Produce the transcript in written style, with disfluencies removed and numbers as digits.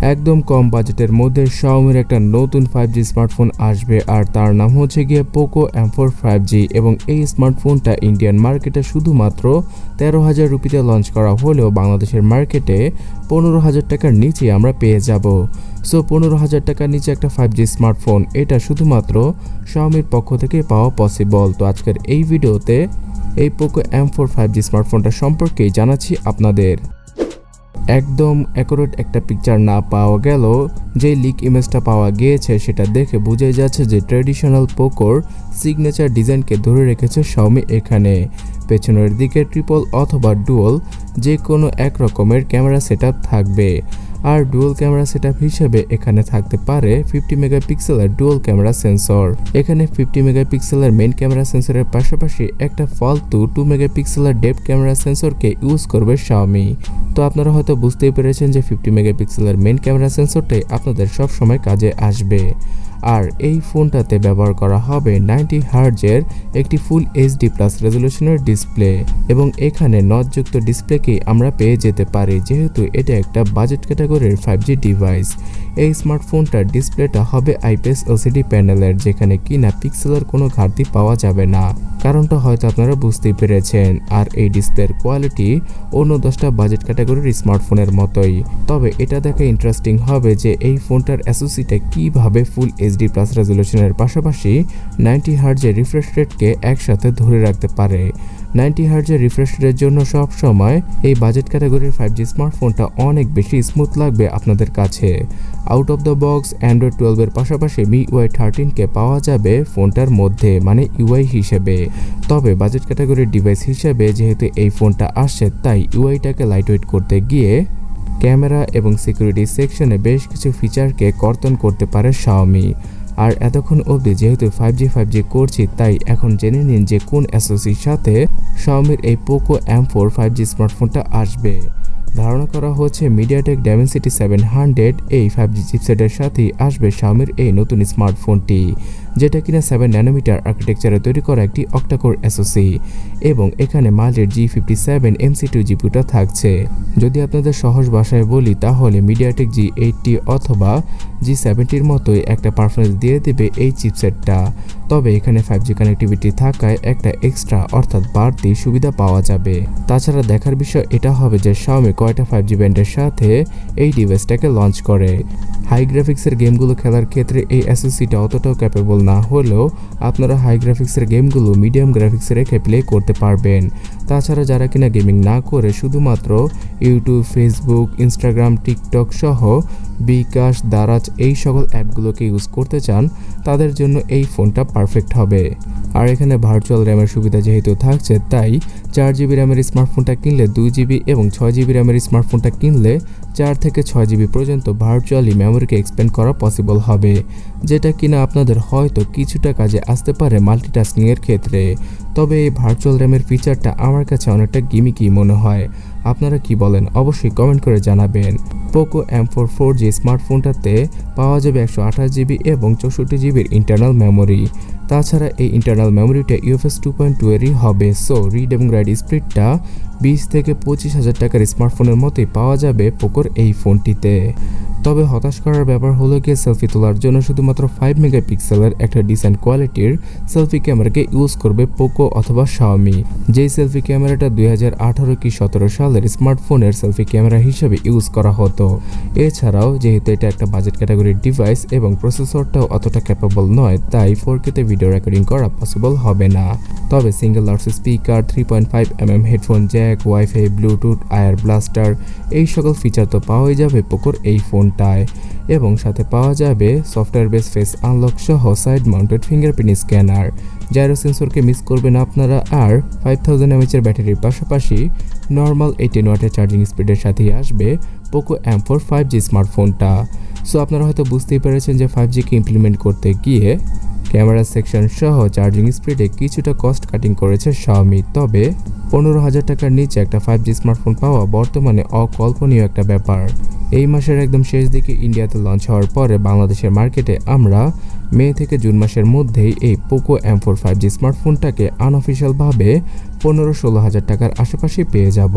একদম কম বাজেটের মধ্যে Xiaomiর একটা নতুন 5G স্মার্টফোন আসবে আর তার নাম হচ্ছে গিয়ে Poco M4 5G এবং এই স্মার্টফোনটা ইন্ডিয়ান মার্কেটে শুধুমাত্র 13,000 রুপিতে লঞ্চ করা হলেও বাংলাদেশের মার্কেটে 15,000 টাকার নিচে আমরা পেয়ে যাব। সো 15,000 টাকার নিচে একটা 5G স্মার্টফোন এটা শুধুমাত্র Xiaomiর পক্ষ থেকে পাওয়া পসিবল। তো আজকের এই ভিডিওতে এই Poco M4 5G স্মার্টফোনটা সম্পর্কে জানাচ্ছি আপনাদের। একদম অ্যাকুরেট একটা পিকচার না পাওয়া গেল, যে লিক ইমেজটা পাওয়া গিয়েছে সেটা দেখে বোঝাই যাচ্ছে যে ট্র্যাডিশনাল পোকোর সিগনেচার ডিজাইনকে ধরে রেখেছে Xiaomi। এখানে পেছনের দিকে ট্রিপল অথবা ডুয়াল যে কোনো এক রকমের ক্যামেরা সেটআপ থাকবে আর ডুয়াল ক্যামেরা সেটআপ হিসেবে এখানে থাকতে পারে 50 মেগাপিক্সেলের ডুয়াল ক্যামেরা সেন্সর। এখানে 50 মেগাপিক্সেলের মেইন ক্যামেরা সেন্সরের পাশাপাশি একটা ফালতু 2 মেগাপিক্সেলের ডেপথ ক্যামেরা সেন্সরকে ইউজ করবে Xiaomi। তো আপনারা হয়তো বুঝতেই পেরেছেন যে 50 মেগাপিক্সেলের মেইন ক্যামেরা সেন্সরটাই আপনাদের সব সময় কাজে আসবে। আর এই ফোনটাতে ব্যবহার করা হবে 90 হার্জের একটি ফুল এইচডি প্লাস রেজলিউশনের ডিসপ্লে এবং এখানে নটযুক্ত ডিসপ্লেকেই আমরা পেয়ে যেতে পারি যেহেতু এটা একটা বাজেট ক্যাটাগরির 5G ডিভাইস। এই স্মার্টফোনটার ডিসপ্লেটা হবে আইপিএস এলসিডি প্যানেলের, যেখানে কিনা পিক্সেলের কোনো ঘাটতি পাওয়া যাবে না। কারণটা হয়তো আপনারা বুঝতেই পেরেছেন। আর এই ডিসপ্লের কোয়ালিটি অন্য 10টা বাজেট ক্যাটাগরির স্মার্টফোনের মতোই, তবে এটা দেখে ইন্টারেস্টিং হবে যে এই ফোনটার এসওসিটা কিভাবে ফুল এইচডি প্লাস রেজলিউশনের পাশাপাশি 90 হার্জের রিফ্রেশ রেটকে একসাথে ধরে রাখতে পারে। 90 হার্জের রিফ্রেশ রেটের জন্য সব সময় এই বাজেট ক্যাটাগরির 5G স্মার্টফোনটা অনেক বেশি স্মুথ লাগবে আপনাদের কাছে। Out of the box Android 12 এর পাশাপাশি MIUI 13কে পাওয়া যাবে ফোনটার মধ্যে, মানে ইউআই হিসেবে। তবে বাজেট ক্যাটাগরির ডিভাইস হিসেবে যেহেতু এই ফোনটা আসছে তাই ইউআইটাকে লাইটওয়েট করতে গিয়ে ক্যামেরা এবং সিকিউরিটি সেকশনে বেশ কিছু ফিচারকে কর্তন করতে পারে Xiaomi। আর এতক্ষণ অবধি যেহেতু 5G করছি তাই এখন জেনে নিন যে কোন এসওসির সাথে Xiaomiর এই Poco M4 5G স্মার্টফোনটা আসবে। ধারণা করা হচ্ছে মিডিয়াটেক ডাইমেনসিটি 700 এই 5G চিপসেটের সাথেই আসবে Xiaomiর এই নতুন স্মার্টফোনটি, যেটা কিনা 7 ন্যানোমিটার আর্কিটেকচারে তৈরি করা একটি অক্টাকোর এসওসি এবং এখানে মালের G57 MC2 জিপিউটা থাকছে। যদি আপনাদের সহজ ভাষায় বলি তাহলে মিডিয়াটেক G80 অথবা G70-র মতোই একটা পারফরমেন্স দিয়ে দেবে এই চিপসেটটা। তবে এখানে 5G কানেক্টিভিটি থাকায় একটা এক্সট্রা অর্থাৎ বাড়তি সুবিধা পাওয়া যাবে। তাছাড়া দেখার বিষয় এটা হবে যে Xiaomi কয়টা 5G ব্যান্ডের সাথে এই ডিভাইসটাকে লঞ্চ করে। হাই গ্রাফিক্সের গেমগুলো খেলার ক্ষেত্রে এই এসওসিটা অতটাও ক্যাপেবল না হলেও আপনারা হাই গ্রাফিক্সের গেমগুলো মিডিয়াম গ্রাফিক্সে রেখে প্লে করতে পারবেন। তাছাড়া যারা কিনা গেমিং না করে শুধুমাত্র ইউটিউব, ফেসবুক, ইনস্টাগ্রাম, টিকটক সহ বিকাশ, দারাজ এই সকল অ্যাপগুলোকে ইউজ করতে চান তাদের জন্য এই ফোনটা পারফেক্ট হবে। আর এখানে ভার্চুয়াল র্যামের সুবিধা যেহেতু থাকছে তাই 4GB র্যামের স্মার্টফোনটা কিনলে 2GB এবং 6GB র্যামের স্মার্টফোনটা কিনলে 4 থেকে 6GB পর্যন্ত ভার্চুয়ালি মেমোরিকে এক্সপ্যান্ড করা পসিবল হবে, যেটা কিনা আপনাদের হয়তো কিছুটা কাজে আসতে পারে মাল্টিটাস্কিংয়ের ক্ষেত্রে। তবে এই ভার্চুয়াল র্যামের ফিচারটা আমার কাছে অনেকটা গিমিকি মনে হয়। আপনারা কি বলেন অবশ্যই কমেন্ট করে জানাবেন। Poco M4 4G স্মার্টফোনটাতে পাওয়া যাবে 128GB এবং 64GBর ইন্টারনাল মেমোরি। তাছাড়া এই ইন্টারনাল মেমোরিটা UFS 2.2 এরই হবে। সো রিড এবং রাইট স্পিডটা 20 থেকে 25,000 টাকার স্মার্টফোনের মতোই পাওয়া যাবে পোকোর এই ফোনটিতে। তবে হতাশ করার ব্যাপার হলো গিয়ে সেলফি তোলার জন্য শুধুমাত্র 5 মেগাপিক্সেলের একটা ডিসেন্ট কোয়ালিটির সেলফি ক্যামেরাকে ইউজ করবে পোকো অথবা Xiaomi, যেই সেলফি ক্যামেরাটা 2018 কি 17 সালের স্মার্টফোনের সেলফি ক্যামেরা হিসেবে ইউজ করা হতো। এছাড়াও যেহেতু এটা একটা বাজেট ক্যাটাগরির ডিভাইস এবং প্রসেসরটাও অতটা ক্যাপেবল নয় তাই 4K-তে ভিডিও রেকর্ডিং করা পসিবল হবে না। তবে single loud speaker, 3.5mm headphone jack, wifi, Bluetooth, IR blaster এই সকল ফিচার তো পাওয়াই যাবে পোকোর এই ফোনটায় এবং সাথে পাওয়া যাবে সফটওয়্যার বেস ফেস আনলক সহ side mounted fingerprint scanner. Gyro সেন্সরকে মিস করবেন আপনারা। আর 5000 mAh ব্যাটারির পাশাপাশি নর্মাল 18 ওয়াটের চার্জিং স্পিডের সাথেই আসবে Poco M4 5G স্মার্টফোনটা। সো আপনারা হয়তো বুঝতেই পেরেছেন যে 5G-কে ইমপ্লিমেন্ট করতে গিয়ে ক্যামেরা সেকশন সহ চার্জিং স্পিডে কিছুটা কস্ট কাটিং করেছে Xiaomi। তবে 15,000 টাকার নিচে একটা 5G স্মার্টফোন পাওয়া বর্তমানে অকল্পনীয় একটা ব্যাপার। এই মাসের একদম শেষ দিকে ইন্ডিয়াতে লঞ্চ হওয়ার পরে বাংলাদেশের মার্কেটে আমরা মে থেকে জুন মাসের মধ্যেই এই Poco M4 5G স্মার্টফোনটাকে আনঅফিশিয়ালভাবে 15-16 হাজার টাকার আশেপাশে পেয়ে যাব।